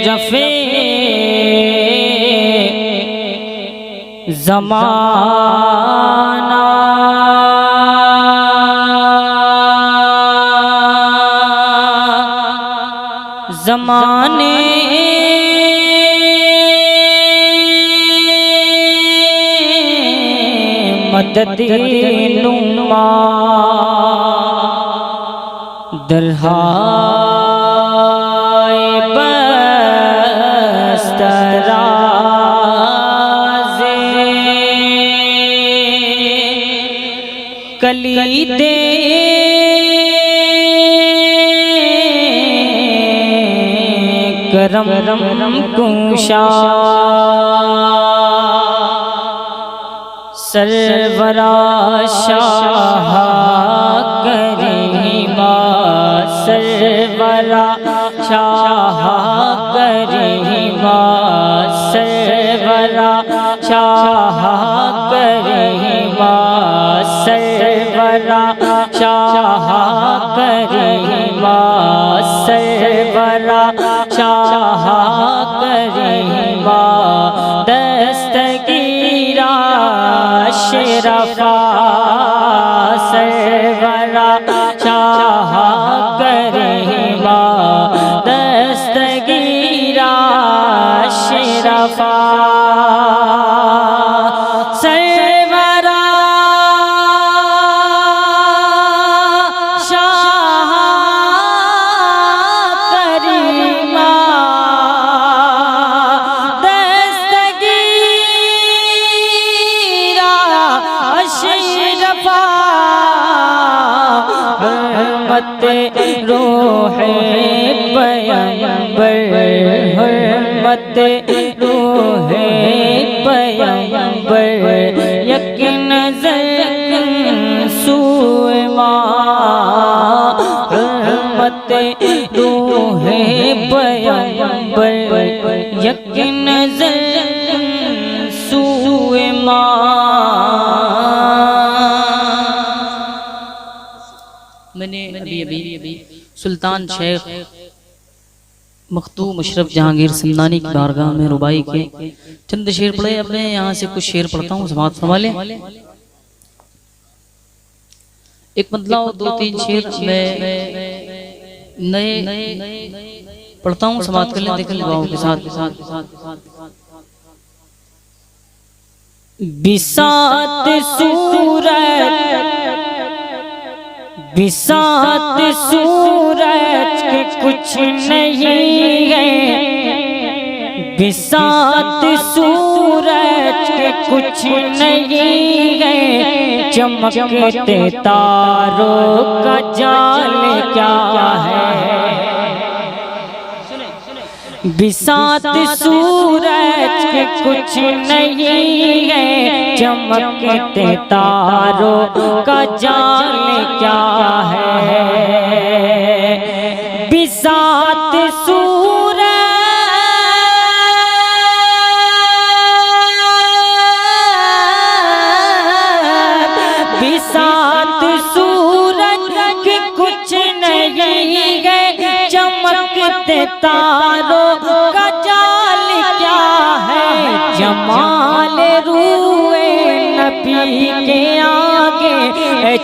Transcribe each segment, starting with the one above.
रफ़े ज़माना ज़माने मददीनुमा दरहाए बस्तराज़े कलीदे करम कुशा सरवरा शाह करीमा सरवरा शाह करीमा सरवरा शाह करीमा सरवरा शाह करीमा सरवरा शाह करीमा दस्तगीरा शरफ़ा सरवरा शाह करीमा दस्तगीरा शरफ़ा सरवरा शाह करीमा रूहे पैगंबर हरमत रूहे पैगंबर यक नज़र सुमा हरमत रूहे पैगंबर यक नज़र सुमा। मैंने अभी सुल्तान शेख मखदूम अशरफ जहांगीर समदानी की बारगाह में रुबाई के चंद शेर पढ़े। अपने यहाँ से कुछ शेर पढ़ता हूँ, समाअत फरमा लें। एक मतलब 2-3 शेर मैं नए पढ़ता हूँ, समाअत कर लें देखें दुआओं के साथ। बिसात सूरत बिसात सूरज के कुछ नहीं है बिसात सूरज के कुछ नहीं है चमकते तारों का जाल क्या है बिसात सूरज के कुछ नहीं है चमकते तारों का जाल क्या है बिसात बिसात सूरज के कुछ नहीं है चमकते तारों का जाल क्या है जमाल रूए नबी के आगे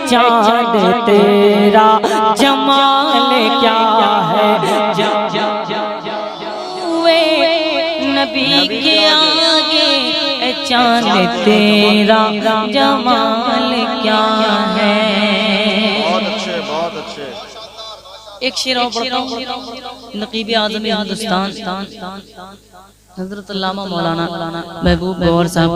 चाँद तेरा जमाल क्या है रूए नबी के आगे चाँद तेरा जमाल क्या है। बहुत अच्छे। एक शेर और पढ़ता हूँ। नकीब आज़म हिंदुस्तान हज़रत अल्लामा मौलाना महबूब गौहर साहब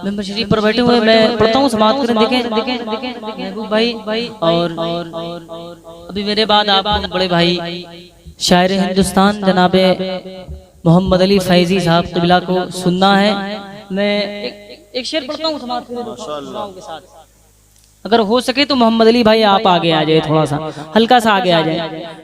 मेंबर शरीफ पर बैठे हुए मैं पढ़ता हूँ, समाअत करें देखें महबूब भाई। और अभी मेरे बाद आप बड़े भाई शायर हिंदुस्तान जनाबे मोहम्मद अली फैजी साहब क़िबला को सुनना है। मैं एक शेर पढ़ता हूँ, समाअत करें दुआओं के साथ। अगर हो सके तो मोहम्मद अली भाई आप आगे आ जाए, थोड़ा सा हल्का सा आगे आ जाए।